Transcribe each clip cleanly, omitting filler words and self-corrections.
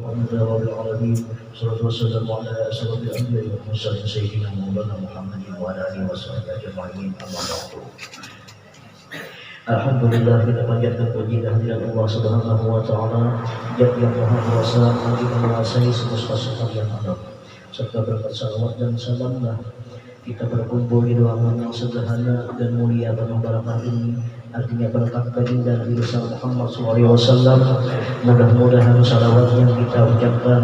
الحمد لله رب العالمين والصلاة والسلام على أشرف الأنبياء والمرسلين سيدنا مولانا محمد وعلى آله وصحبه أجمعين أما بعد. Alhamdulillah, kita panjatkan puji kehadirat Allah Subhanahu wa taala yang Maha Kuasa lagi menguasai semesta sekalian alam. Serta berkat salawat dan salamlah kita berkumpul di ruangan yang sederhana dan mulia penuh barakah ini. Artinya berkat baginda Nabi Muhammad SAW. Mudah-mudahan salawat yang kita ucapkan,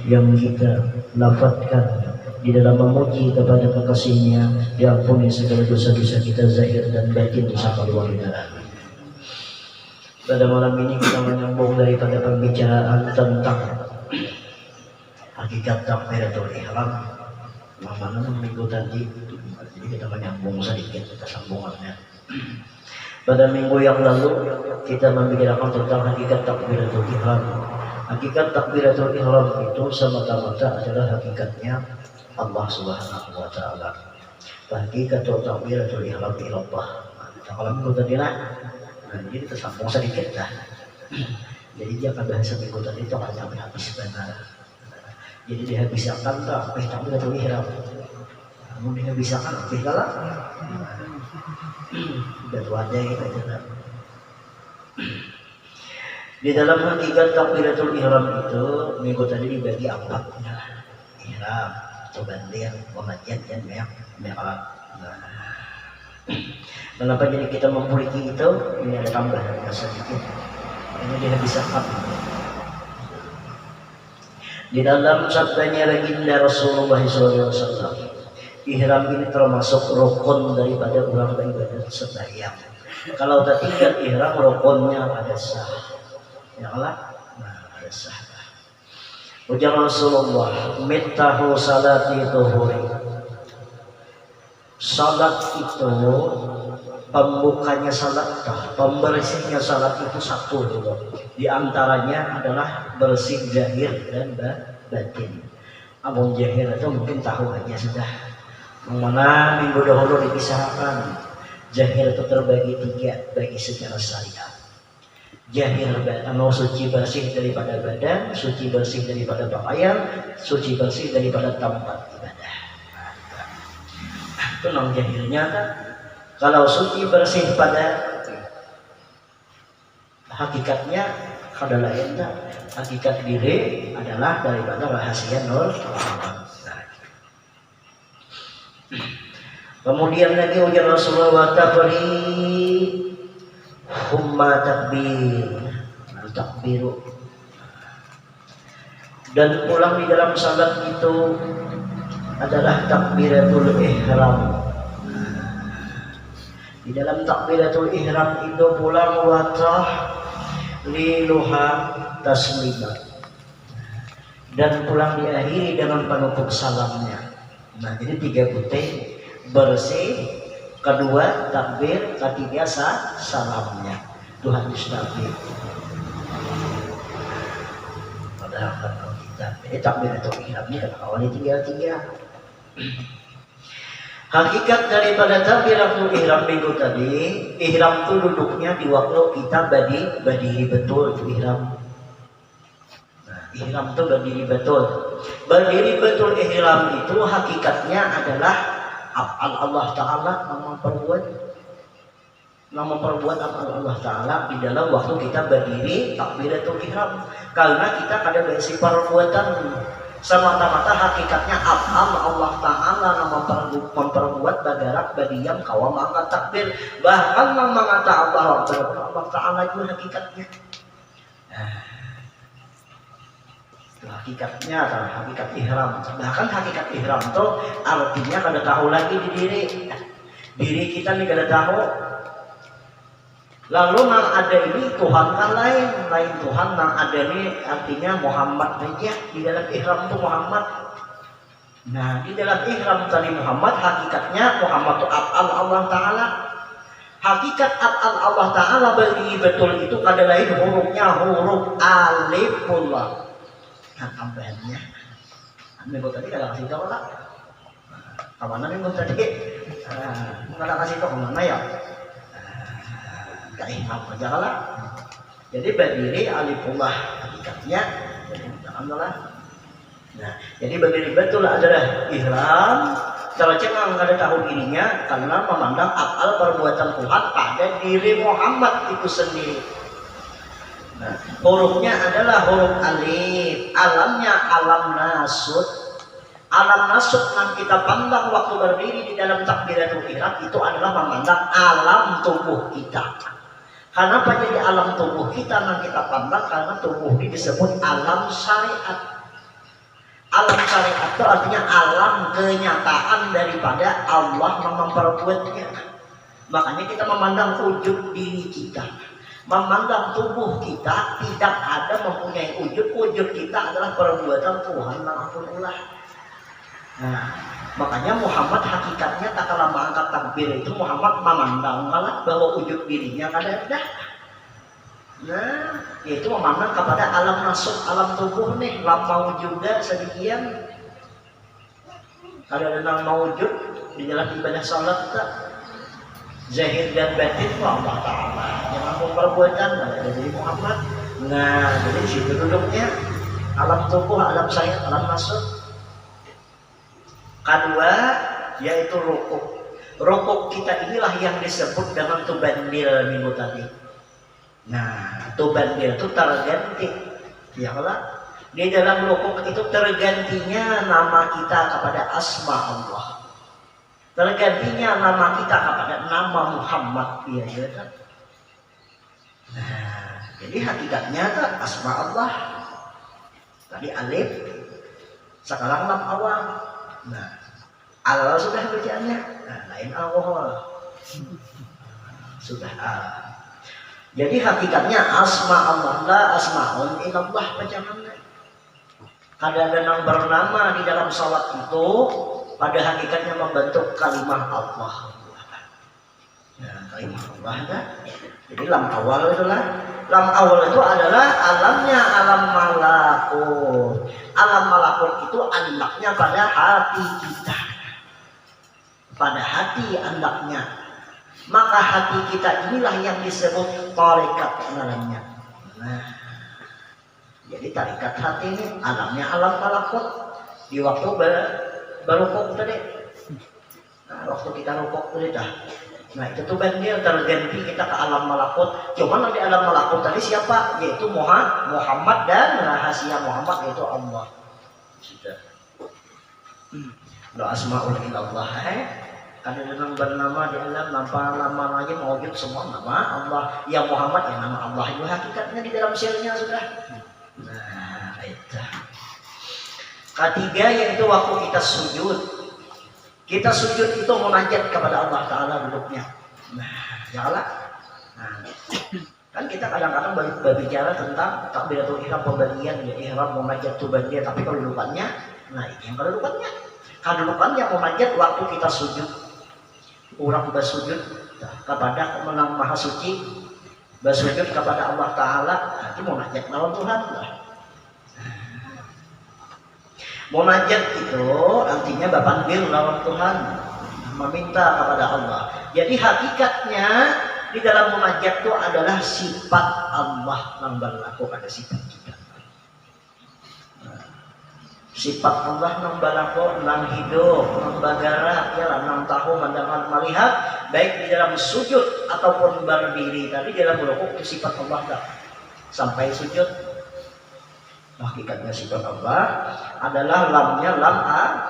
yang kita lafadzkan di dalam memuji kepada kekasihnya, diampuni segala dosa-dosa kita zahir dan batin bersama keluarga. Pada malam ini kita menyambung daripada pembicaraan tentang hakikat takbiratul ihram. Mana minggu tadi, jadi kita menyambung sedikit kita sambungannya. Pada minggu yang lalu kita membicarakan tentang hakikat takbiratul ihram. Hakikat takbiratul ihram itu semata-mata adalah hakikatnya Allah Subhanahu wa taala. Hakikatul takbiratul ihram ilallah. Kalau minggu tadi lah, jadi kita sambung sedikit dah. Jadi dia akan bahasa minggu tadi itu akan sampai habis benar. Jadi dihabiskan tak takbiratul ihram. Namun dihabiskan habis kalah. Dan wadah kita jalan. Di dalam hakikat takbiratul ihram itu minggu tadi dibagi empat. Ihram, bandir, wamajat dan mi'raj. Kenapa jadi kita memiliki itu? Ini ada tambahan sedikit. Ini dihabiskan. Di dalam sabdanya baginda Rasulullah SAW, ihram ini termasuk rukun daripada orang beribadat sembahyang. Kalau tertinggal ihram, rukunnya ada sah. Ya Allah, ada sah. Ujar Rasulullah, "Mittahu salati tuhuri." Salat itu pembukanya salat, pembersihnya salat itu satu dulu. Di antaranya adalah bersih zahir dan batin. Amun zahir itu mungkin tahu aja sudah. Mana minggu dahulu dipisahkan. Zahir itu terbagi tiga bagi secara syariat. Zahir suci bersih daripada badan, suci bersih daripada pakaian, suci bersih daripada tempat ibadah. Itu nom zahirnya kan. Kalau suci bersih pada hakikatnya adalah lain, hakikat diri adalah daripada rahasia nur. Kemudian lagi ujar Rasulullah, "Tabri humma takbir." Takbiru. Dan pulang di dalam salat itu adalah takbiratul ihram. Di dalam takbiratul ihram itu pulang watah liluha taslimat. Dan pulang diakhiri dengan penutup salamnya. Nah, jadi tiga putih, bersih, kedua takbir, ketiga salamnya. Tuhan Nabi. Padahal kalau kita ini takbir atau ihram ini kan awalnya tiga. Hakikat daripada takbiratul ihram minggu tadi, ihram itu duduknya di waktu kita berdiri betul itu ihram. Ihram itu berdiri betul. Berdiri betul ihram itu hakikatnya adalah af'al Allah Ta'ala, memperbuat af'al Allah Ta'ala di dalam waktu kita berdiri takbiratul ihram. Karena kita ada basic perbuatan, semata-mata hakikatnya af'al Allah Ta'ala memperbuat bagarak badiam kawam angkat takbir. Bahkan mengata Allah Ta'ala itu hakikatnya. Hakikatnya adalah hakikat ihram. Bahkan hakikat ihram itu artinya kada tahu lagi di diri kita nih kada tahu. Lalu nang ada ini Tuhan kan lain Tuhan, nang ada ini artinya Muhammad aja. Di dalam ihram itu Muhammad. Nah, di dalam ihram tadi Muhammad, hakikatnya Muhammad itu af'al Allah Ta'ala. Hakikat af'al Allah Ta'ala bagi betul itu kada lain hurufnya huruf alifullah. Nah, tambahannya minggu tadi kada kasih tahu lah. Kemana minggu tadi? Kada kasih tahu kemana ya? Gak ihram aja lah. Jadi berdiri alifullah hakikatnya Alhamdulillah. Nah, jadi bagi betul adalah ihram kalau cengang kada tahu dirinya karena memandang akal perbuatan Tuhan pada diri Muhammad itu sendiri. Nah, hurufnya adalah huruf alif, alamnya alam nasut. Alam nasut yang kita pandang waktu berdiri di dalam takbiratul ihram itu adalah memandang alam tubuh kita. Kenapa jadi alam tubuh kita yang kita pandang? Karena tubuh ini disebut alam syariat. Alam syariat itu artinya alam kenyataan daripada Allah memperbuatnya. Makanya kita memandang wujud diri kita, memandang tubuh kita tidak ada mempunyai wujud. Wujud kita adalah perbuatan Tuhan Maha. Nah, makanya Muhammad hakikatnya tak kalah mengangkat takbir itu Muhammad memandang bahwa wujud dirinya kada ada. Nah, yaitu memandang kepada alam nasut, alam tubuh nih, lampau juga sedemikian. Kalau ada yang mewujud di dalam ibadah salat tak zahir dan batin Allah Ta'ala jangan memperbuatan dari Muhammad. Nah, jadi situ duduknya alam tubuh, alam saya, alam nasut. Kedua yaitu rukuk. Rukuk kita inilah yang disebut dengan tubandil minggu tadi. Nah, tubandil itu terganti, ya Allah. Di dalam rukuk itu tergantinya nama kita kepada asma Allah, tergantinya nama kita kepada nama Muhammad, ya kan? Nah, jadi hakikatnya kan asma Allah. Tadi alif, sekarang lam awal. Nah, Allah sudah bacaannya, nah, lain Allah sudah Allah. Jadi hakikatnya asma Allah la asmaun illallah bacaannya. Kada ada yang bernama di dalam salat itu pada hakikatnya membentuk kalimat Allah. Nah, kalimat Allah kan? Jadi lam awal itulah. Lam awal itu adalah alamnya alam malakut. Alam malakut itu andaknya pada hati kita. Pada hati andaknya. Maka hati kita inilah yang disebut tarikat alamnya. Nah, jadi tarikat hati ini alamnya alam malakut. Di waktu berukuk tadi. Nah, waktu kita rukuk tadi dah. Nah, itu tuh bandil terganti kita ke alam malakut. Cuman di alam malakut tadi siapa? Yaitu Muhammad dan rahasia Muhammad yaitu Allah. Sudah. Doa asmaul ilallah. Ada yang bernama di alam nama lagi mewujud semua nama Allah. Yang Muhammad ya nama Allah itu hakikatnya di dalam sirnya sudah. Nah, itu. Ketiga yaitu waktu kita sujud. Kita sujud itu munajat kepada Allah Ta'ala duduknya. Nah, ya Allah. Nah, kan kita kadang-kadang berbicara tentang takbiratul ihram pembagian ya ihram munajat tubandiyah, tapi kedudukannya, nah ini yang kedudukannya. Kedudukannya munajat waktu kita sujud. Orang bersujud kepada Menang Maha Suci, bersujud kepada Allah Ta'ala, itu munajat lawan Tuhan lah. Munajat itu artinya bapanggil lawan Tuhan, meminta kepada Allah. Jadi hakikatnya di dalam munajat itu adalah sifat Allah yang berlaku pada sifat kita. Sifat Allah nang balako, nang hidup, nang bagara, ya nang tahu, mendengar, melihat, baik di dalam sujud ataupun berdiri. Tadi dalam rukuk itu sifat Allah dah. Sampai sujud, hakikatnya sifat Allah adalah lamnya lam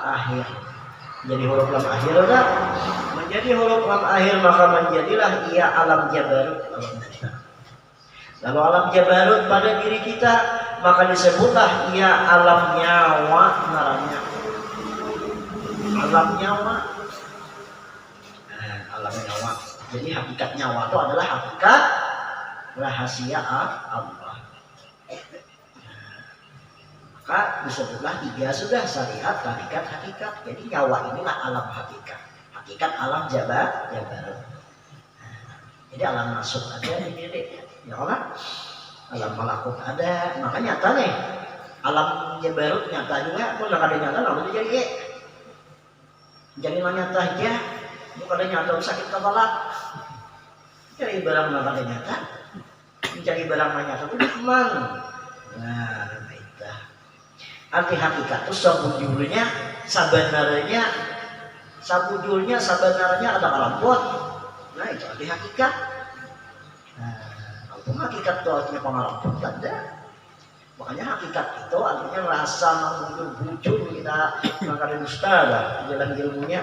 akhir. Jadi huruf lam akhir dah. Menjadi huruf lam akhir maka menjadilah ia alam jabarut. Lalu alam jabarut pada diri kita, maka disebutlah ia alam nyawa ngarannya. Alam nyawa. Alam nyawa. Jadi hakikat nyawa itu adalah hakikat rahasia Allah. Maka disebutlah tiga sudah syariat, hakikat, hakikat. Jadi nyawa inilah alam hakikat. Hakikat alam jabarut. Jadi alam masuk ada di diri. Ya Allah, alam malakut ada, makanya nyata nih alam jabarut nyata juga, pun ada nyata lalu jadi nyata aja, bukan ada nyata sakit kepala, cari barang nggak ada nyata, mencari barang nyata itu kemana? Nah, itu Arti hakikat itu sabujurnya sebenarnya ada alam. Nah itu arti hakikat. Nah, kalau hakikat itu artinya pengalaman ada. Makanya hakikat itu artinya rasa bujur kita mengangkat ustaz jalan ilmunya.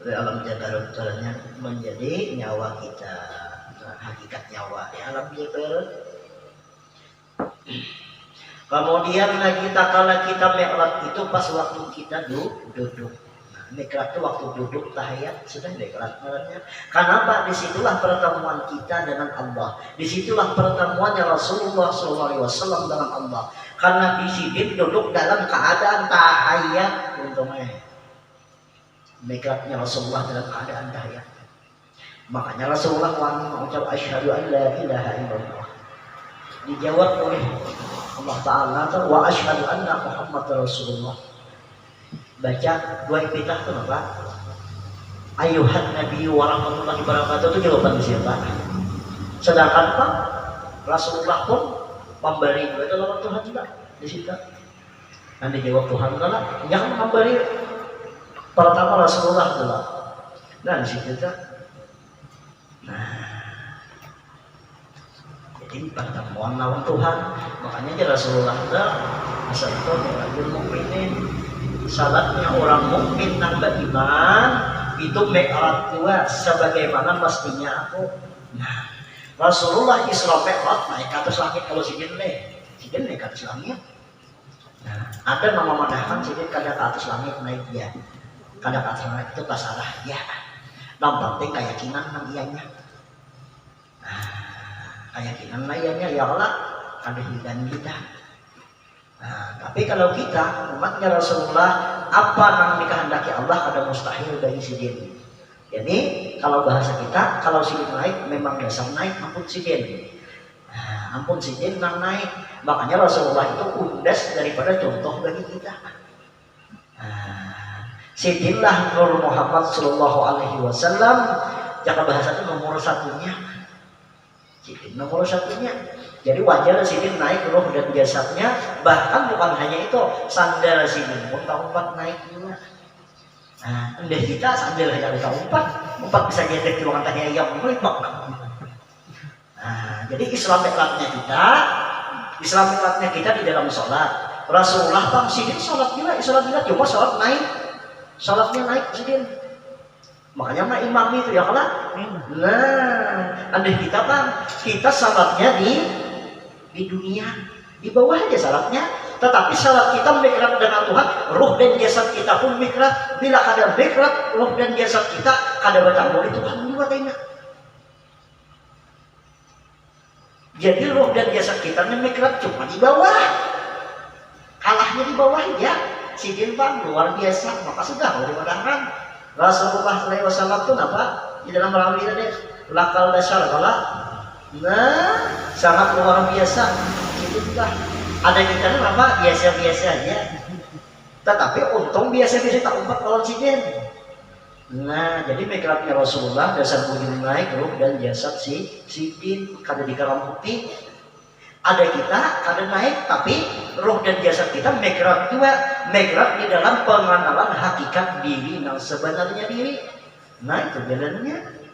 Dari alam jabarut menjadi nyawa kita. Nah, hakikat nyawa ya alam jabarut. Kemudian lagi kala kita mi'raj itu pas waktu kita duduk. Nah, mi'raj itu waktu duduk tahiyat sudah mi'raj namanya. Kenapa? Disitulah pertemuan kita dengan Allah. Disitulah pertemuannya Rasulullah SAW dengan Allah. Karena di sini duduk dalam keadaan tahiyat untungnya. Mi'rajnya Rasulullah dalam keadaan tahiyat. Makanya Rasulullah mengucap asyhadu an la ilaha illallah. Dijawab oleh Allah Ta'ala wa asyhadu anna Muhammad Rasulullah. Baca dua epitah itu apa? Ayuhan Nabi wa rahmatullahi wabarakatuh itu jawaban siapa? Sedangkan Pak Rasulullah pun memberi itu lawan Tuhan juga di situ. Nanti jawab Tuhan kalau yang memberi pertama Rasulullah pula. Nah di situ tak. Nah jadi pertemuan lawan Tuhan. Makanya aja Rasulullah asal itu orang mukminin. Salatnya orang mukmin yang beriman itu mi'raj tua sebagaimana pastinya aku. Nah, Rasulullah Isra Mi'raj naik ke atas langit kalau sigin naik ke atas langit. Nah, ada nama madahan sigin kada ke atas langit naik dia. Kada ke atas langit itu pasalah ya. Yang penting keyakinan nang ianya. Nah, keyakinan ianya ya Allah kada hidan kita. Nah, tapi kalau kita umatnya Rasulullah apa yang dikehendaki Allah ada mustahil bagi sidin. Jadi kalau bahasa kita kalau sidin naik memang dasar naik ampun sidin. Nah, ampun sidin nang naik. Makanya Rasulullah itu undas daripada contoh bagi kita. Nah, sidinlah Nur Muhammad Sallallahu Alaihi Wasallam. Jika bahasa itu nomor satunya. Sidin nomor satunya. Jadi wajar sidin naik roh dan jasadnya, bahkan bukan hanya itu, sandal sidin pun tahun naik juga. Nah, udah kita sandal hanya tahun 4 bisa gedek di ruangan tanya ayam melepak. Nah, jadi Islam Mi'rajnya kita di dalam sholat. Rasulullah bang sidin sholat gila cuma sholat naik, sholatnya naik sidin. Makanya mah imam itu ya kalah. Nah, andai kita bang, kita sholatnya di dunia di bawah aja salatnya, tetapi salat kita mikrab dengan Tuhan, ruh dan jasad kita pun mikrab. Bila ada mikrab, ruh dan jasad kita kada bertambah itu Tuhan juga tanya. Jadi ruh dan jasad kita mikrab cuma di bawah, kalahnya di bawah ya. Sidin bang luar biasa, maka sudah dari madahan Rasulullah SAW itu apa di dalam rawi tadi lakal dasar kalah. Nah, sangat luar biasa. Itulah ada kita apa biasa-biasa aja. Tetapi untung biasa-biasa tak umpat lawan sidin. Nah, jadi mikrabnya Rasulullah dasar bujur naik ruh dan jasad sidin kada di kalam putih. Ada kita kada naik tapi ruh dan jasad kita mikrab juga. Mikrab di dalam pengenalan hakikat diri yang sebenarnya diri. Nah, itu jalannya.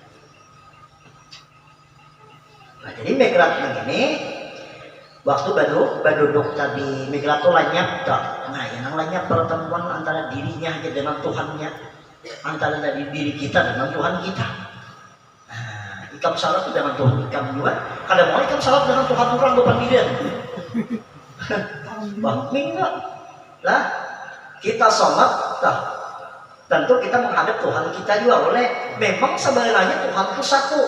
Nah, jadi mikrab ini waktu baduduk tadi mikrab itu lenyap tak. Nah, yang lenyap pertemuan antara dirinya aja dengan Tuhannya, antara dari diri kita dengan Tuhan kita. Nah, ikam salat itu dengan Tuhan ikam juga. Kadang mau ikam salat dengan Tuhan orang depan diri. Bahmi enggak? Lah, kita salat tak. Tentu kita menghadap Tuhan kita juga oleh memang sebenarnya Tuhan itu satu.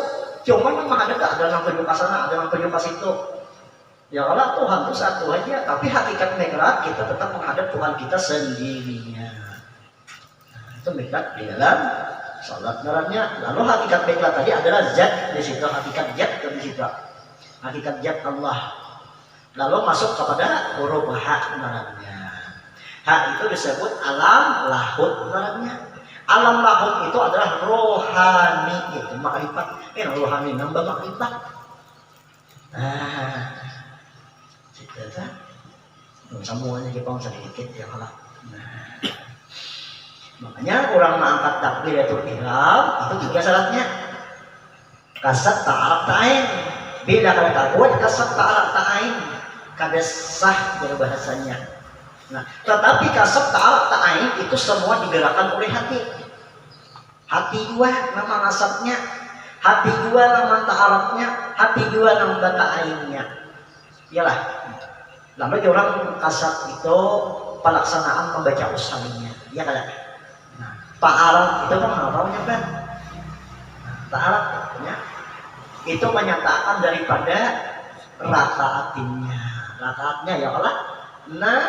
Cuma memang ada yang tuju ke sana, ada yang tuju ke situ. Ya Allah Tuhan itu satu aja, tapi hakikat mikraj kita tetap menghadap Tuhan kita sendirinya. Nah, itu mikraj di dalam salat narannya. Lalu hakikat mikraj tadi adalah zat di situ, hakikat zat di situ. Hakikat zat Allah. Lalu masuk kepada huruf H narannya. H itu disebut alam lahut narannya. Alam lahut itu adalah rohani, itu makrifat. Rohani nambah makrifat. Nah, Cerita sambungannya Jepang sedikit ya kalah. Nah, makanya orang mengangkat takbiratul ihram itu juga syaratnya kasat ta'arab ta'ain. Bila kalau takut kasat ta'arab ta'ain kada sah berbahasanya. Nah, tetapi kasat ta'arab ta'ain itu semua digerakkan oleh hati. Hati dua nama kasatnya, hati dua nama ta'arabnya, hati dua nama ta'ainnya. Iyalah. Lalu orang kasat itu pelaksanaan membaca usahanya. Ya kan? Nah, ta'arab itu kan apa kan? Nah, ta'arab itu menyatakan daripada rakaatnya, rakaatnya ya Allah. Nah,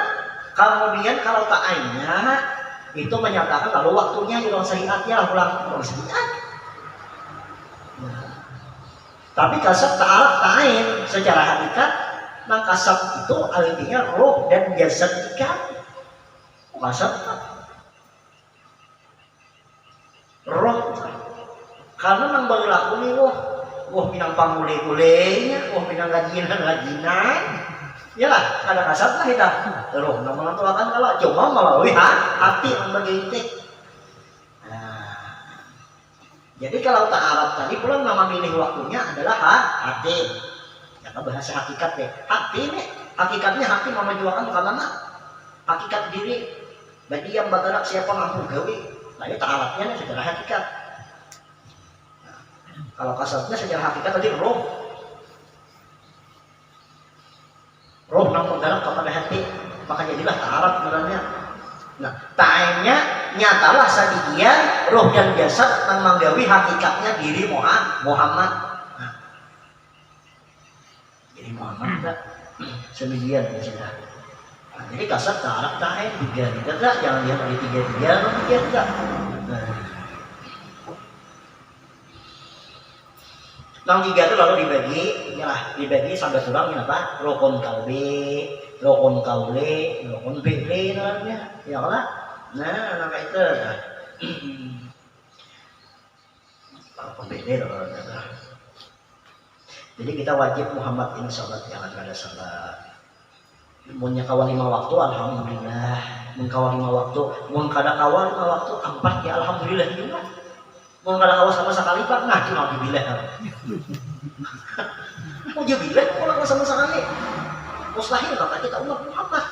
kemudian kalau ta'ainnya itu menyatakan lalu waktunya di dalam syariatnya ulang syariat. Nah, tapi kasab ta'arab ta'ain secara hakikat, nah kasab itu artinya roh dan jasad ikan. Kasab roh karena nang baru laku nih wah pinang pangule-gulenya, wah pinang gajinan ya lah, ada kasat lah kita roh nama itu akan kalau coba melalui hati yang begitu. Nah, jadi kalau ta'arab tadi pulang nama milih waktunya adalah hati ya kan bahasa hakikat deh, hati nih hakikatnya hati memajukan karena hakikat diri bagi yang batarak siapa mampu gawe. Nah ini ta'arabnya secara hakikat. Kalau kasatnya secara hakikat tadi roh nang bergerak kepada hati, maka jadilah ta'arab sebenarnya. Nah, ta'ainnya nyatalah sadigian roh dan jasad nang manggawi hakikatnya diri Muhammad. Nah, jadi Muhammad enggak semidian ya sudah. Nah, jadi kasat ta'arab ta'ain tiga jangan lihat dari tiga enggak. Nah, tiga itu lalu dibagi sampai surang apa? Rokon kaule, rokon bele namanya, ya lah. Nah, maka itu, rokon bele namanya. Jadi kita wajib Muhammad ini salat jangan ada salat. Munnya kawal 5 waktu, alhamdulillah. Mun kawal 5 waktu, mun kada kawal 5 waktu, 4 ya alhamdulillah juga. Mau kada kawas sama sekali Pak, nah itu nabi bilah. Mau dia bilah, mau kada sama sekali. Mustahil kata kita umat Muhammad.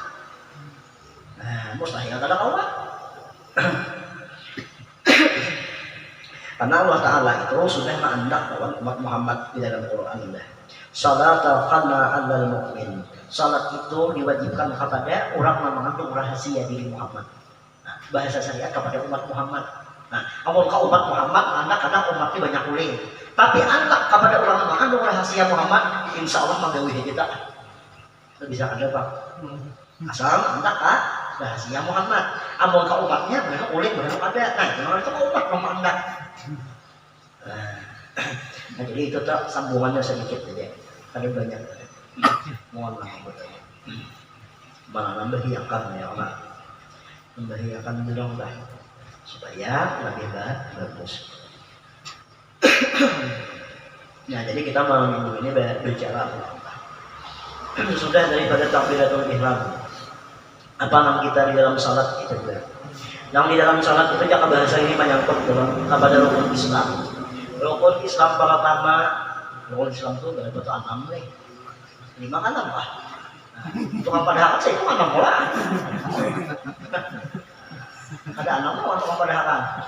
Nah, mustahil kada kawas. Karena Allah Ta'ala itu sudah mengandak umat Muhammad di dalam Quran. Salat al-qana alal mu'min. Salat itu diwajibkan kepada orang yang mengandung rahasia diri Muhammad. Nah, bahasa syariat kepada umat Muhammad. Nah, amun ka umat Muhammad, anak kadang umatnya banyak kuling. Tapi anak kepada orang mengandung rahasia Muhammad, insya Allah menggawi kita. Itu bisa ada Pak. Asal anak rahasia Muhammad. Amun ka umatnya banyak kuling, banyak ada. Nah, orang itu ka umat memandang. Nah, jadi itu tak sambungannya sedikit saja. Ada banyak. Mohon maaf betul. Malah membahayakan ya Allah. Membahayakan dulu lah. Supaya lebih bagus. Nah, jadi kita malam minggu ini berbicara sudah daripada takbiratul ihram. Apa nama kita di dalam salat itu juga. Yang di dalam salat itu jaka bahasa ini menyangkut kepada rukun Islam. Rukun Islam pertama, rukun Islam itu berapa tuh 6 nih. 5 kan apa? Itu pada hak saya itu 6 orang. Ada anak untuk memperdahakan.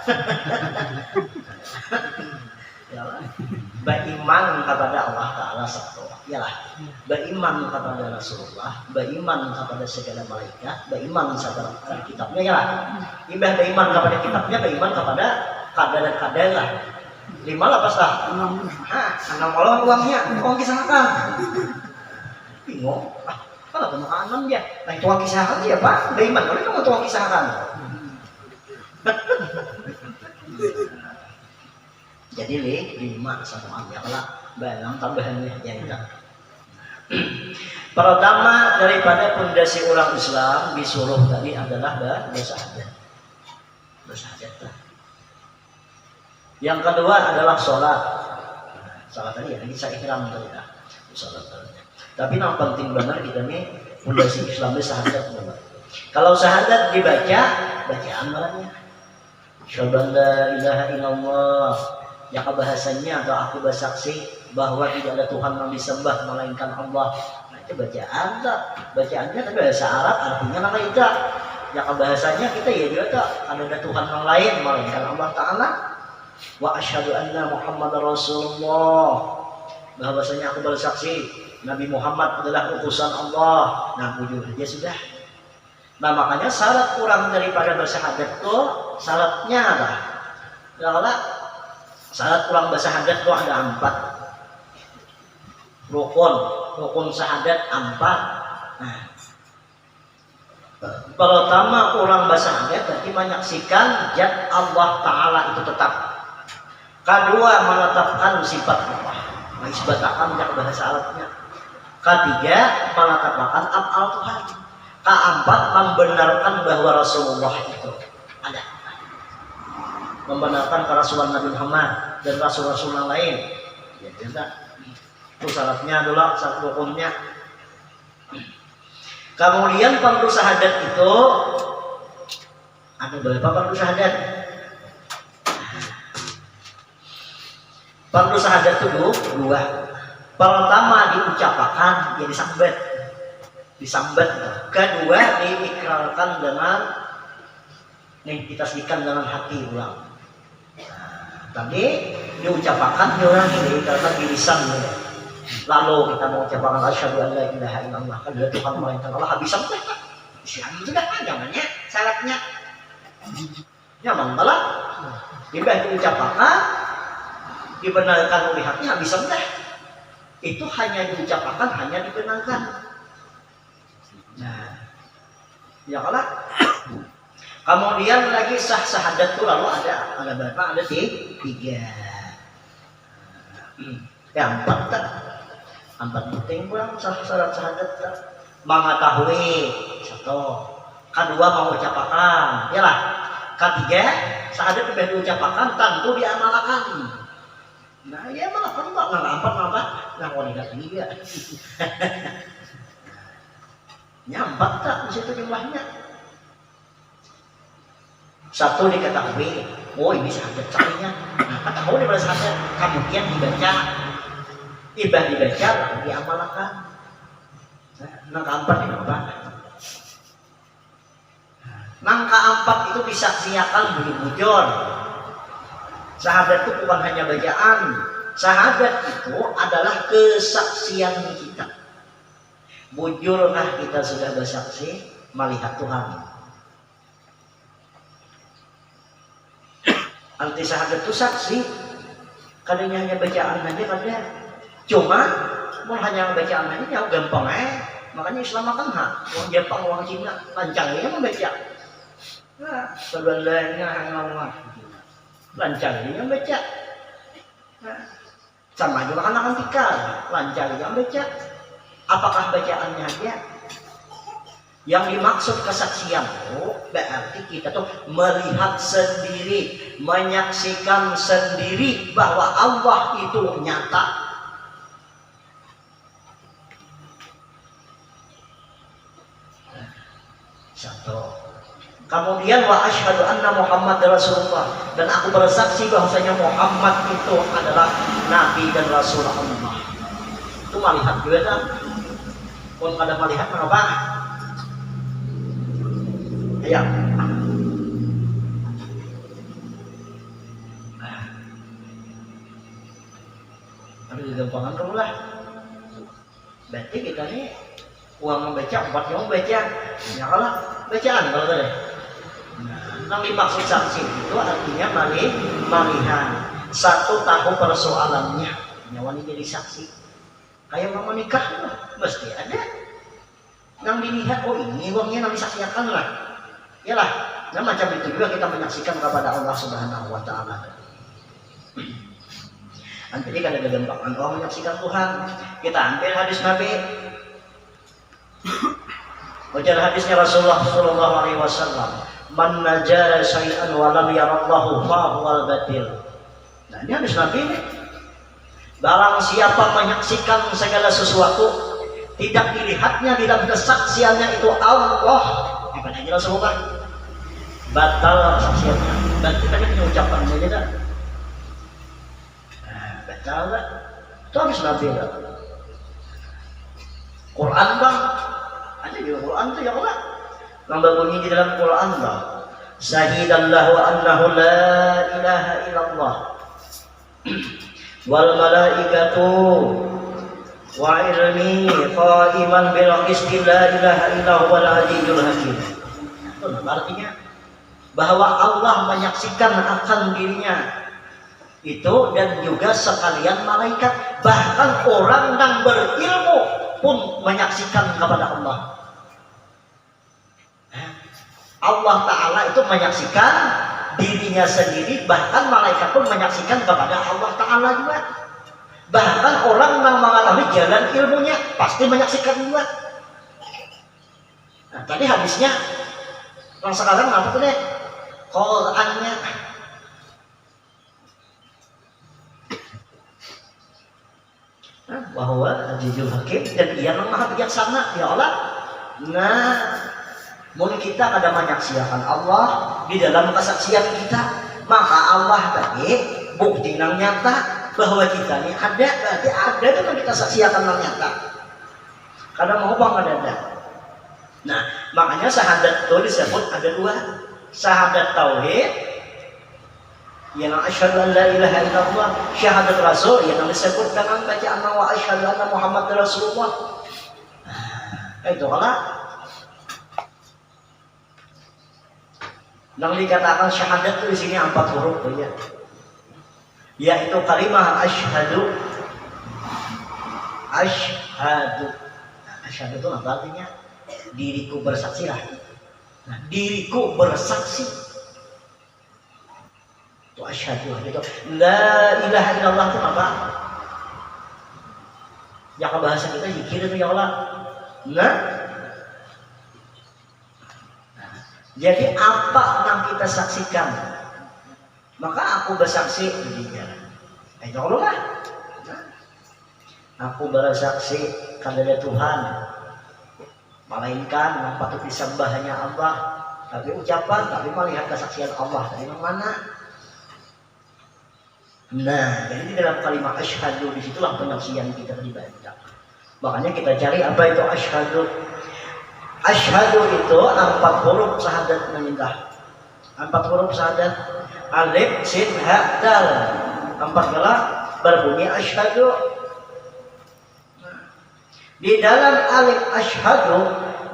Beriman kepada Allah Ta'ala satu. Yalah. Beriman kepada Rasulullah, beriman kepada segala malaikat, beriman kepada kitabnya yalah. Ibah beriman kepada kitabnya, beriman kepada kadar dan kadar lah. 5 lah pasti. 6 orang uangnya, uang kisahkan. Bingung. Kalau penuh 6 dia. Nah itu uang kisahkan dia Pak. Beriman kalau itu uang kisahkan. Jadi 5 sama aja lah barang tambahannya ya enggak. Pertama daripada pondasi orang Islam disuruh tadi adalah bersyahadat. Yang kedua adalah sholat. Sholat tadi ya, ini saya ihram tadi ya. Sholat tadi. Tapi yang penting benar kita nih fondasi Islam syahadat benar. Kalau syahadat dibaca, baca amalannya. Asyhadu an la ilaha illallah. Ya bahasanya atau aku bersaksi bahwa tidak ada Tuhan yang disembah melainkan Allah. Nah itu bacaan tak, bacaannya tapi bahasa Arab artinya nama itu. Ya bahasanya kita ya juga tak ada Tuhan yang lain melainkan Allah Taala. Wa asyhadu anna Muhammadar Rasulullah. Bahwasanya aku bersaksi Nabi Muhammad adalah utusan Allah. Nah bujur aja sudah. Nah makanya syarat kurang daripada bersyahadat itu syaratnya apa? Kalau syarat kurang bersyahadat itu ada 4 rukun syahadat 4. Nah, pertama orang bersyahadat berarti menyaksikan zat Allah Ta'ala itu tetap. Kedua menetapkan sifat Allah, mengisbatakan bahasa Arabnya. Ketiga menetapkan af'al Tuhan. Keempat membenarkan bahwa Rasulullah itu ada. Membenarkan kerasulan Nabi Muhammad dan rasul-rasul yang lain. Ya, itu syaratnya adalah syarat rukunnya. Kemudian fardu syahadat itu ada berapa fardu syahadat? Fardu syahadat itu 2. Pertama diucapkan, ya disambat. Kedua diikrarkan dengan ditasdiqkan dengan hati ulang. Tadi diucapkan orang ini karena di lisan. Lalu kita mau ucapkan asyhadu an la ilaha illallah, kan dia Tuhan melainkan Allah, habis sampai kan? Islam sudah kan zamannya syaratnya. Nyaman malah. Dibah diucapkan dibenarkan oleh hati habis sampai. Itu hanya diucapkan, hanya dibenarkan. Nah, ya kalah. Kemudian lagi sah syahadat itu lalu ada berapa? Ada 3. Ya 4 tak? 4 penting kurang syarat syahadat tak? Mengetahui 1. Kedua mengucapkan, ya lah. Ketiga syahadat sudah diucapkan tentu diamalkan. Nah ya amalkan tak? Nah wanita 3. Nyampak tak di situ jumlahnya? 1 diketahui, oh ini syahadat carinya. Nah, tahu di mana syahadat, kemudian dibaca, lalu diamalkan. Nah, keempat ini apa? Nah, keempat itu disaksikan bujur. Syahadat itu bukan hanya bacaan. Syahadat itu adalah kesaksian kita. Bujurlah kita sudah bersaksi melihat Tuhan. Arti syahadat itu saksi. Kadangnya hanya bacaan aja kadang. Cuma mau hanya bacaan aja yang gampang makanya Islam makan orang Jepang, orang Cina lancangnya membaca. Nah, sebenarnya Allah lancangnya membaca. Nah, sama juga anak antikal lancangnya membaca. Apakah bacaannya aja? Yang dimaksud kesaksian itu berarti kita tuh melihat sendiri, menyaksikan sendiri bahwa Allah itu nyata. Satu. Kemudian wa asyhadu anna Muhammad Rasulullah, dan aku bersaksi bahwasanya Muhammad itu adalah nabi dan rasul Allah. Itu melihat juga kan? Pun kada melihat kenapa? Ya. Ada di gampangan kamu lah. Berarti kita nih uang membaca, 4 yang membaca. Ya kalah bacaan kalau tadi. Nah, yang dimaksud saksi itu artinya melihat. 1 tahu persoalannya. Nyawa ini jadi saksi. Kayak mau menikah mesti ada. Yang dilihat, oh ini uangnya yang disaksikan lah. Yalah, nah macam itu juga kita menyaksikan kepada Allah Subhanahu wa Ta'ala. Jadi kada ada gampangan orang menyaksikan Tuhan. Kita ambil hadis Nabi. Baca hadisnya Rasulullah sallallahu alaihi wasallam, "Man najara syai'an wa lam yarallahu fa huwal batil." Nah, ini hadis Nabi ini. Barang siapa menyaksikan segala sesuatu tidak dilihatnya, tidak kesaksiannya itu Allah, apa yang jelas semua batal kesaksiannya. Dan kita ini ucapan saja dah. Batal lah. Itu harus nabi lah. Quran bang, ada juga Quran tuh ya Allah. Nambah bunyi di dalam Quran bang. Syahidallahu annahu la ilaha illallah wal malaikatu wa ilmi qaiman bil qisti la ilaha illallah wal aliyyul hakim. Itu artinya bahwa Allah menyaksikan akan dirinya itu dan juga sekalian malaikat, bahkan orang yang berilmu pun menyaksikan kepada Allah. Allah Ta'ala itu menyaksikan dirinya sendiri, bahkan malaikat pun menyaksikan kepada Allah Ta'ala juga. Bahkan orang yang mengalami jalan ilmunya pasti menyaksikan juga. Nah, tadi habisnya yang sekarang apa tuh deh? Qurannya. Bahwa Azizul Hakim dan Dia yang Maha Bijaksana, ya Allah. Nah, mungkin kita ada menyaksikan Allah di dalam kesaksian kita, maka Allah tadi bukti yang nyata bahwa kita ini ada, berarti ada itu kan kita saksikan yang nyata. Karena mau bang ada. Nah, makanya syahadat itu disebut ada dua, syahadat tauhid yang asyhadu an la ilaha illallah, syahadat rasul yang disebut dengan bacaan wa asyhadu anna Muhammad Rasulullah. Itu kalau yang dikatakan syahadat itu di sini 4 huruf ya. Yaitu kalimat asyhadu. Asyhadu. Nah, asyhadu itu apa artinya? Diriku bersaksi lah. Nah, diriku bersaksi. Itu asyhadu gitu. La ilaha illallah itu apa? Yang bahasa kita zikir itu ya Allah. Nah, jadi apa yang kita saksikan? Maka aku bersaksi di jalan. Ya Allah lah. Aku bersaksi kepada Tuhan, melainkan yang patut disembah hanya Allah. Tapi ucapan, tapi melihat kesaksian Allah dari mana? Nah, jadi di dalam kalimat asyhadu disitulah penyaksian kita dibaca. Makanya kita cari apa itu asyhadu. Asyhadu itu 4 huruf syahadat menyembah. 4 huruf syahadat. Alif, sin, ha, dal. 4 kala berbunyi asyhadu. Di dalam alif asyhadu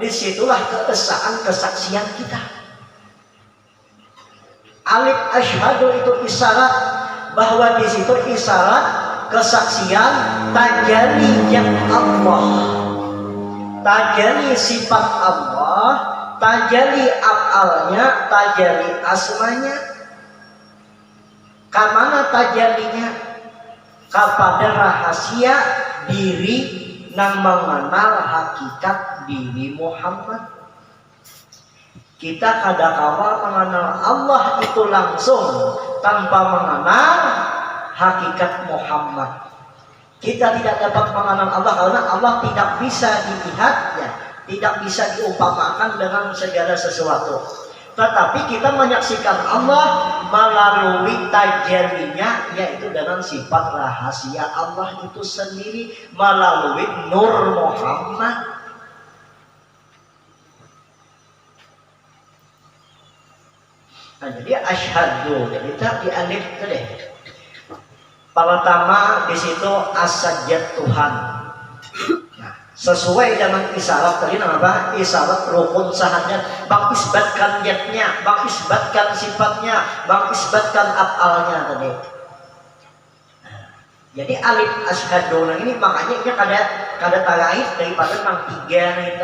disitulah keesaan kesaksian kita. Alif asyhadu itu isyarat bahwa di situ isyarat kesaksian tajaliyat Allah. Tajali sifat Allah, tajali af'alnya, tajali asmanya. Kemana tajalinya? Kepada rahasia diri yang mengenal hakikat diri Muhammad. Kita kadang-kala mengenal Allah itu langsung tanpa mengenal hakikat Muhammad. Kita tidak dapat mengenal Allah karena Allah tidak bisa dilihat, ya, tidak bisa diumpamakan dengan segala sesuatu. Tetapi kita menyaksikan Allah melalui tajallinya, yaitu dengan sifat rahasia Allah itu sendiri melalui Nur Muhammad. Nah, jadi asyhadu, jadi tadi alif tadi. Pertama di situ as-sajjad Tuhan. Nah, sesuai dengan isyarat tadi apa? Isyarat rukun syahadat, bang isbatkan yatnya, bang isbatkan sifatnya, bang isbatkan af'alnya tadi. Nah, jadi alif asyhadu ini makanya ini kada talaid daripada nang 3 nih.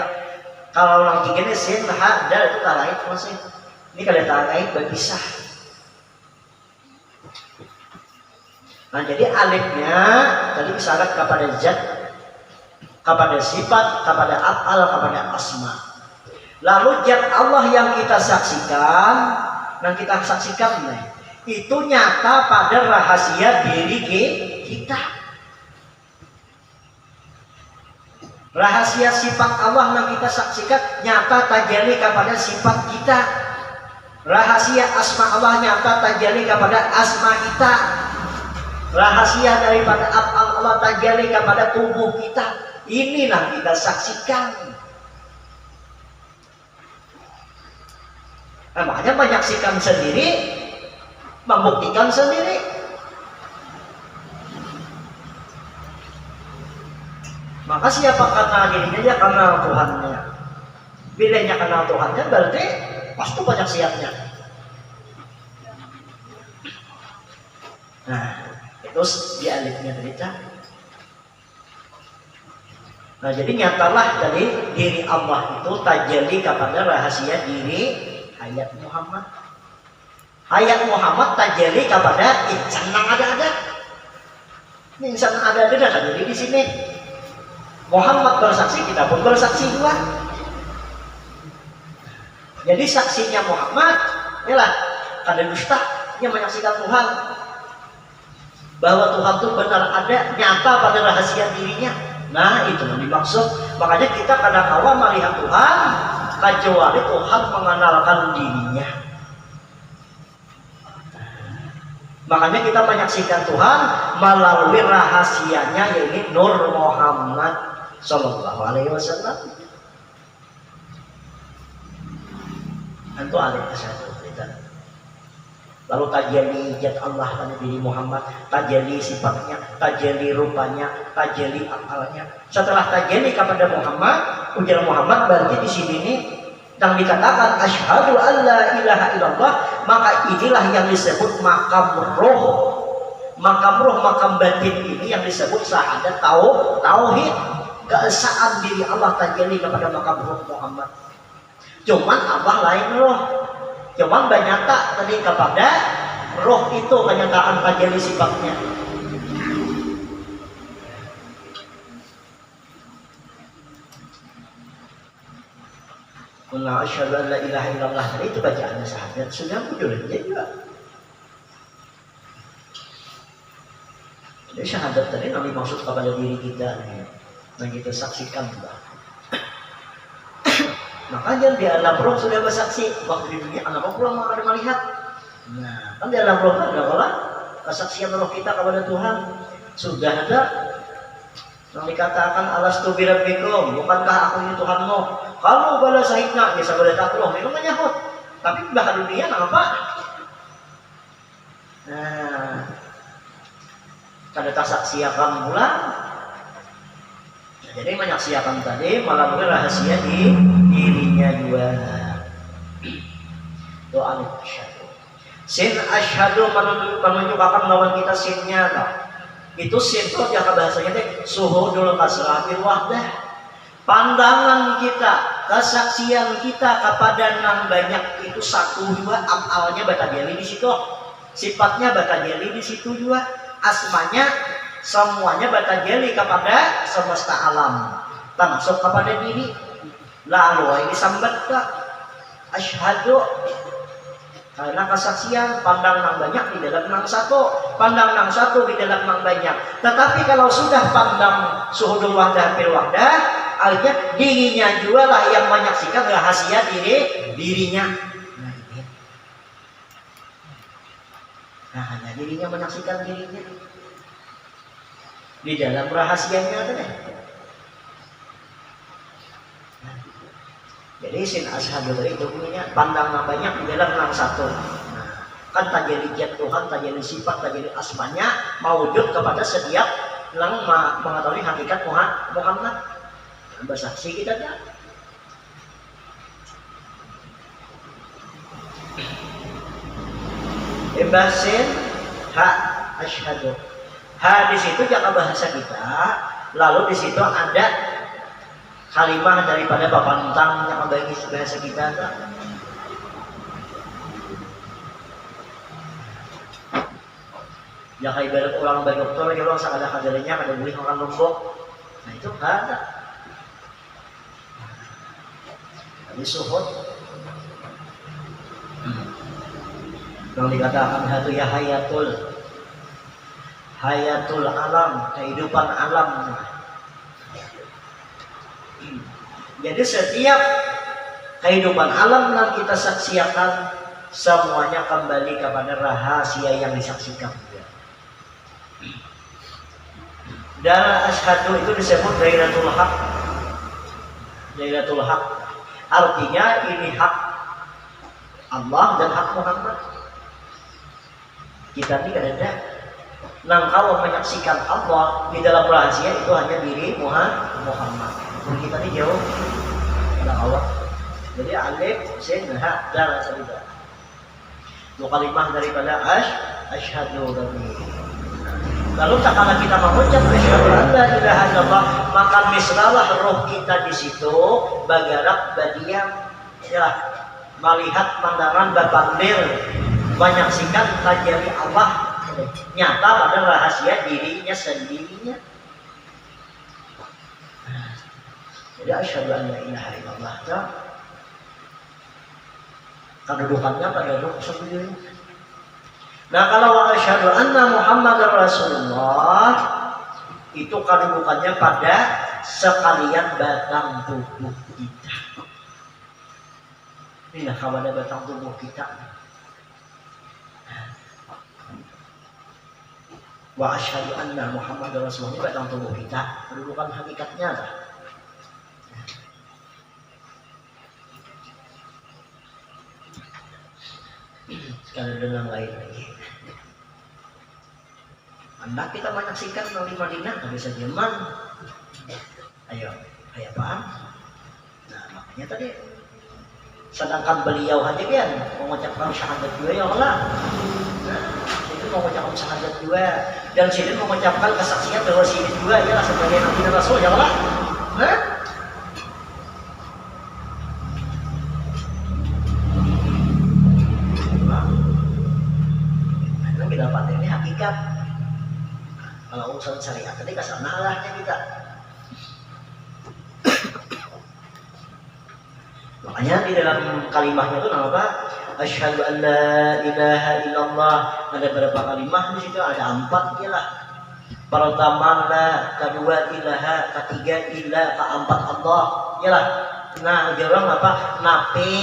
Kalau nang 3 ini sin ha dal itu talaid masih. Ini kada talaid berpisah. Nah, jadi alifnya tadi isyarat kepada zat, kepada sifat, kepada af'al, kepada asma. Lalu zat Allah yang kita saksikan, itu nyata pada rahasia diri kita. Rahasia sifat Allah yang kita saksikan nyata tajalli kepada sifat kita. Rahasia asma Allah nyata tajalli kepada asma kita. Rahasia daripada af'al Allah tajalli kepada tubuh kita. Inilah kita saksikan. Nah, makanya menyaksikan sendiri, membuktikan sendiri. Maka siapa kenal dirinya, dia kenal Tuhannya. Bilanya kenal Tuhannya berarti pasti banyak siapnya. Nah, itu di alifnya cerita. Nah, jadi nyatalah dari diri Allah itu tajalli kepada rahasia diri hayat Muhammad. Hayat Muhammad tajalli kepada insan yang ada-ada. Insan yang ada-ada dan jadi di sini. Muhammad bersaksi, kita pun bersaksi juga. Jadi saksinya Muhammad, ialah kada dusta, dia menyaksikan Tuhan bahwa Tuhan itu benar ada, nyata pada rahasia dirinya. Nah, itu yang dimaksud. Makanya kita kadang-kala melihat Tuhan kecuali Tuhan mengenalkan dirinya. Makanya kita menyaksikan Tuhan melalui rahasianya, yaitu Nur Muhammad Sallallahu Alaihi Wasallam. Itu alif ke-1 kita. Lalu tajalli zat Allah pada diri Muhammad, tajalli sifatnya, tajalli rupanya, tajalli akalnya. Setelah tajalli kepada Muhammad, ujar Muhammad berarti di sini nih yang dikatakan asyhadu alla ilaha illallah, maka inilah yang disebut makam roh. Makam roh, makam batin ini yang disebut syahadat tauhid. Keesaan diri Allah tajalli kepada makam roh Muhammad. Cuman Allah lain roh. Cuman bernyata tadi kepada roh itu kenyataan tajalli sifatnya. Qul asyhadu an la ilaha illallah, itu bacaannya syahadat sudah muncul juga. Jadi syahadat tadi yang dimaksud kepada diri kita yang kita saksikan juga. Makanya di alam roh sudah bersaksi, waktu di dunia alam roh belum ada melihat. Nah, kan di alam roh ada apa? Kesaksian roh kita kepada Tuhan sudah ada. Yang dikatakan alastu birabbikum, bukankah aku ini Tuhanmu? Kalau bala sahidna, ya sahabat Allah memang menyahut. Tapi bahkan dunia apa? Nah, kada tasaksiakan pula. Jadi menyaksikan tadi melalui rahasia di dirinya juga. Doa asyhadu. Sin asyhadu menunjukkan lawan kita sinnya. Itu sin itu jaka bahasanya teh suhudul kasrah bil wahdah. Pandangan kita, kesaksian kita kepada yang banyak itu satu juga, amalnya batajali di situ. Sifatnya batajali di situ juga. Asmanya semuanya batajali kepada semesta alam, termasuk kepada diri. Lalu ini sambat tak asyhadu karena kesaksian pandang nang banyak di dalam nang satu, pandang nang satu di dalam nang banyak. Tetapi kalau sudah pandang suhudul wahdah bil wahdah, artinya dirinya juga lah yang menyaksikan rahasia dirinya. Nah, hanya dirinya menyaksikan dirinya di dalam rahasianya ada deh. Jadi sin asyhadu itu punya pandang yang banyak di dalam yang satu. Nah, kan tajalli zat Tuhan, tajalli sifat, tajalli asmanya mawujud kepada setiap yang mengetahui hakikat Muhammad. Bersaksi kita kan. Bebasin ha asyhadu. Ha di situ jaka bahasa kita, lalu di situ ada kalimah daripada papantang yang membagi bahasa kita tak? Jaka ibarat orang baik dokter, orang sakada kadarnya kada boleh makan lombok. Nah itu ada. Ini suhud. Yang dikatakan hatu ya hayatul alam, kehidupan alam. Jadi setiap kehidupan alam yang kita saksikan semuanya kembali kepada rahasia yang disaksikan. Dan asyhadu itu disebut dairatul haq. Dairatul haq artinya ini hak Allah dan hak Muhammad. Kita ini kadang-kadang nah kalau menyaksikan Allah di dalam rahasia itu hanya diri Muhammad. Kita ini jauh dari Allah. Jadi alif, sin, ha, dal saja. Dua kalimah daripada asyhadu rabbi. Lalu tak kala kita mengucap asyhadu an la ilaha illallah, maka misralah roh kita di situ bagarak badiam, ya, melihat pandangan bapandir, menyaksikan tajalli Allah nyata pada rahasia dirinya sendirinya. Jadi asyhadu an la ilaha illallah, ya. Kedudukannya pada duduk sendiri. Nah kalau wa asyhadu anna Muhammadar Rasulullah itu kedudukannya pada sekalian batang tubuh kita. Inilah kepada batang tubuh kita. Wa asyhadu anna Muhammadar Rasulullah batang tubuh kita, kedudukan hakikatnya lah. Sekali dengan lain lagi. Anda kita menyaksikan dari Madinah dari Jerman. Ayo paham? Nah makanya tadi sedangkan beliau aja kan mengucapkan syahadat dua ya Allah. Nah, itu mengucapkan syahadat dua dan sini mengucapkan kesaksian bahwa sini dua ya sebagai nabi dan rasul ya Allah. Nah, kita dapat ini hakikat. Kalau urusan syariat tadi kesana arahnya kita. Makanya di dalam kalimatnya itu nama apa? Asyhadu an la ilaha illallah. Ada berapa kalimat di situ? Ada 4 ya lah. Pertama la, kedua ilaha, ketiga ilah, keempat Allah ya lah. Nah jarang apa? Napi,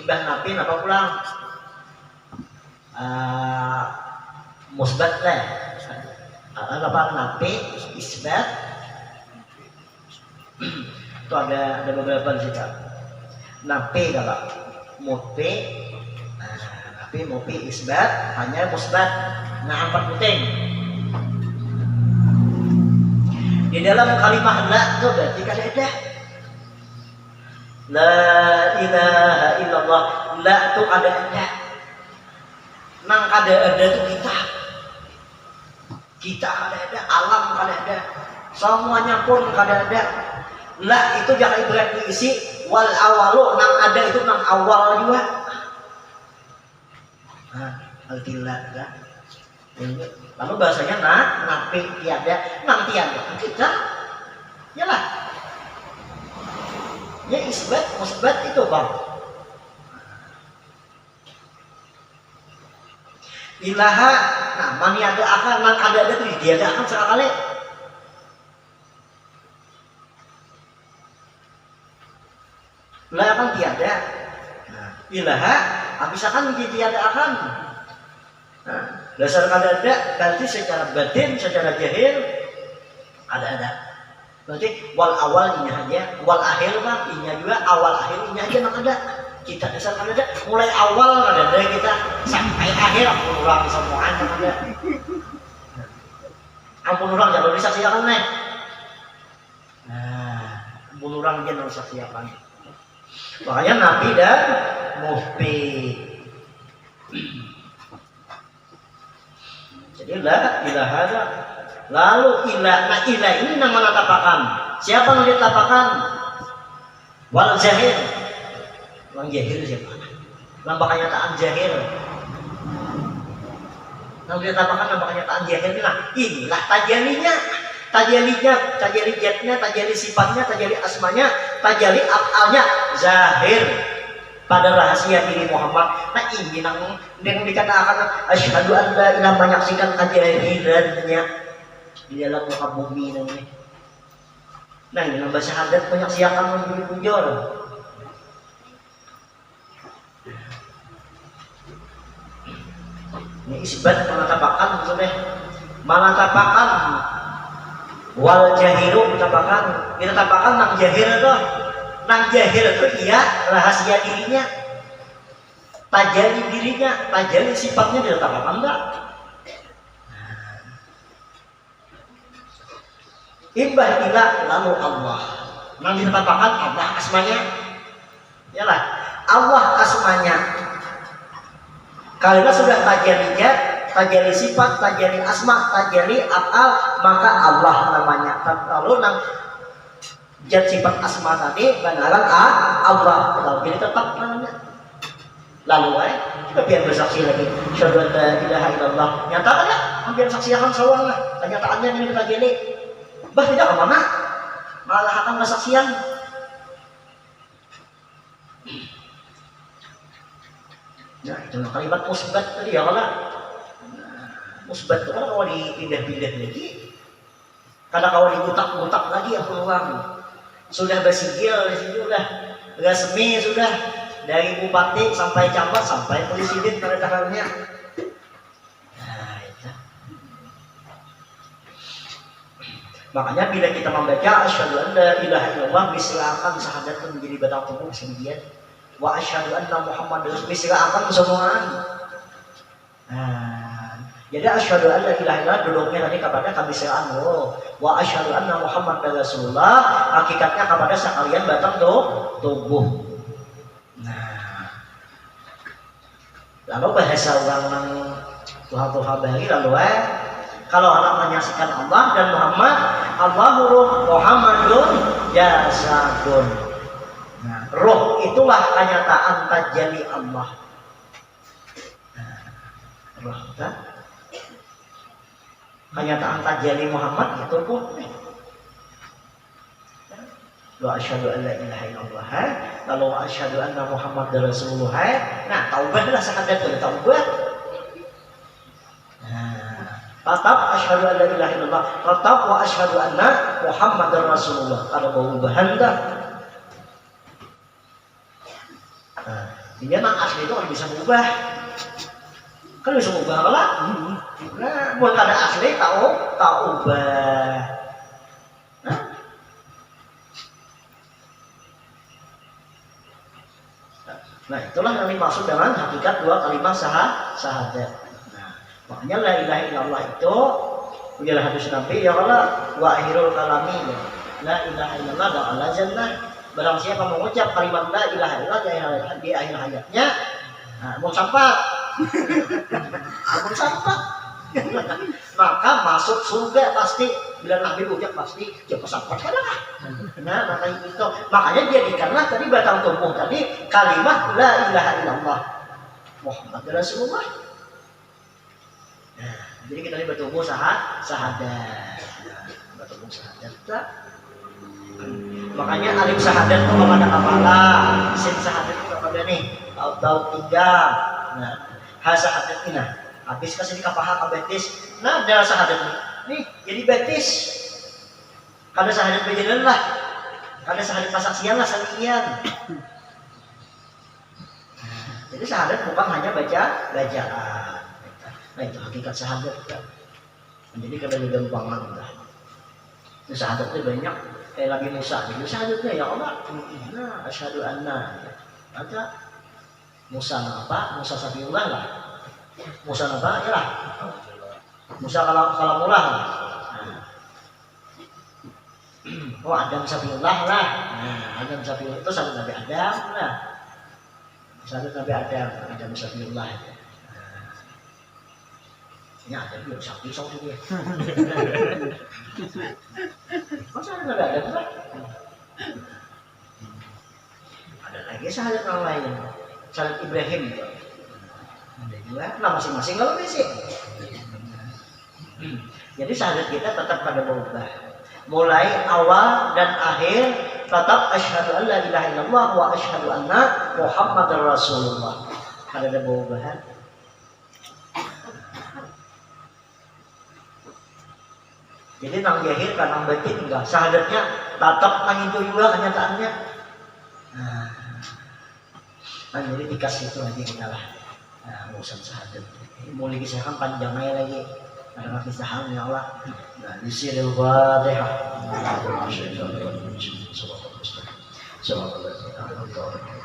ibah napi apa pulang? Musbat lah, apa napi, isbat, itu ada beberapa di situ. Napi kalau mupi, napi, mupi, isbat, hanya musbat. Nah 4 penting. Di dalam kalimat la itu berarti kan ada. La ilaha illallah, la itu ada. Nang ada itu kita ada, alam ada, semuanya pun ada. La itu jangan berarti isi wal awalu, nang ada itu nang awal juga. Nah, al-tilah ya. Lalu bahasanya napi tiada, nang tiada kita, yalah. Ya isbat, musbat itu bang. Ilaha, nah mani ada akan, nang ada itu diadakan sekali. Lah kan tiada. Nah, ilaha, misalkan tiada akan. Nah, dasar ada berarti secara batin, secara jahil ada. Berarti wal awal ini aja, wal akhir mah ini juga, awal akhir ini aja nang ada. Kita dasar ada, mulai awal ada kita sampai akhir ampun orang semuanya ada. Ampun orang jangan disaksikan nih. Nah, ampun orang jangan disaksikan. Makanya nabi dan muhbi. Jadi la ilaha illallah. Lalu ilah, nah ilah ini nama natapakan. Siapa yang ditapakan? Wal jahil. Orang jahil siapa? Nampak kenyataan jahil. Yang ditapakan nampak kenyataan jahil. Nah inilah tajalinya. Tajali jatnya, tajali sifatnya, tajali asmanya, tajali af'alnya zahir pada rahasia diri Muhammad. Nah ini yang dikatakan asyhadu an la ilaha, menyaksikan kejahirannya di dalam muka bumi ini. Nah, ini nambah syahadat banyak siakan membeli bujur. Ini isbat menatapakan sudah menatapakan wal jahiru ditatapakan nang jahil itu iya rahasia dirinya, tajali dirinya, tajali sifatnya ditatapakan enggak? Imbah ila lalu Allah. Nang ditatapakan Allah asmanya. Yalah, Allah asmanya. Kalau sudah tajali sifat, tajali asma, tajali af'al, maka Allah namanya. Lalu nang zat sifat asma tadi benaran Allah. Lalu jadi tetap namanya. Lalu kita biar bersaksi lagi. Syahadu an la ilaha illallah. Nyatakan ya, biar saksikan sawang lah. Kenyataannya ini kita tajali. Bah tidak kemana? Malah akan kesaksian. Nah, itu kalimat musbat tadi ya kalau musbat itu kan kalau dipindah-pindah lagi, kadang kalau digutak-gutak lagi ya peluang. Sudah bersigil di sini udah resmi sudah dari bupati sampai camat sampai presiden pada tangannya. Nah, itu. Makanya bila kita membaca asyhadu an la ilaha illallah misalkan syahadat menjadi batang tubuh sendirian. Wa asyhadu anna Muhammadar Rasulullah silakan semua. Nah, jadi asyhadu an la ilaha illallah duduknya tadi kepada kabisaan wa asyhadu anna Muhammadar Rasulullah hakikatnya kepada sekalian batang tubuh. Nah, lalu bahasa orang Tuhan bari lalu kalau orang menyaksikan Allah dan Muhammad, Allahur Muhammadun jasadun. Nah, roh itulah kenyataan tajali Allah. Nah, roh kan? Kenyataan tajali Muhammad itu roh. Wa asyhadu an la ilaha illallah. Lalu wa asyhadu anna Muhammadar Rasulullah. Nah, taubahlah syahadat itu taubah. Nah, tetap asyhadu an la ilaha illallah, tetap wa asyhadu anna Muhammadar Rasulullah. Kalau mau bahan dah. Nah, dia nang asli itu kan bisa berubah. Kan bisa berubah lah. Nah, buat ada asli tak ubah. Nah, itulah yang dimaksud dengan hakikat dua kalimat syahadat. Nah, makanya la ilaha illallah itu ujar hadis Nabi ya Allah wa akhirul kalami la ilaha illallah wa ala jannah. Barang siapa mengucap kalimat la ilaha illallah di akhir hayatnya, nah, mau sampah, maka masuk surga pasti. Bila Nabi ucap pasti, jangan sampah kan lah. Nah, makanya itu, makanya jadikanlah tadi batang tubuh tadi kalimat la ilaha illallah Muhammad Rasulullah. Nah, jadi kita ini bertumbuh sahadat, bertumbuh sahadat. Makanya alif syahadat itu kepada kepala, sin syahadat itu kepada nih, tahu tiga, nah, ha syahadat ini, nah, habis kasih kapaha kabetis, nah ada syahadat nih, jadi betis, kada syahadat berjalan lah, kada syahadat kesaksian lah salian. Jadi syahadat bukan hanya bacaan, nah itu hakikat syahadat. Jadi kada digampangan lah, itu syahadatnya banyak. Kayak Nabi Musa, jadi syahadatnya ya Allah, nah asyhadu anna, ada Musa apa? Musa Sabiullah lah, Musa apa? Ya lah, Musa kalamullah lah. Oh Adam Sabiullah lah, nah Adam Sabiullah itu syahadat Nabi Adam lah, syahadat Nabi Adam Sabiullah. Ini ada belum sapi sapi dia. Masa ada kan? Ada lagi syahadat yang lain, syahadat Ibrahim itu. Ada juga, nah masing-masing kalau besi. Jadi syahadat kita tetap pada berubah. Mulai awal dan akhir tetap asyhadu an la ilaha illallah wa asyhadu anna Muhammadar Rasulullah. Ada perubahan. Jadi nang jahil kan nang batin enggak. Syahadatnya tetap nang itu juga kenyataannya. Nah, jadi dikasih itu aja kita lah. Nah, urusan syahadat. Mau lagi saya kan panjang aja lagi. Karena kisahan ya Allah. Nah, di sini Al-Fatihah. Assalamualaikum warahmatullahi wabarakatuh.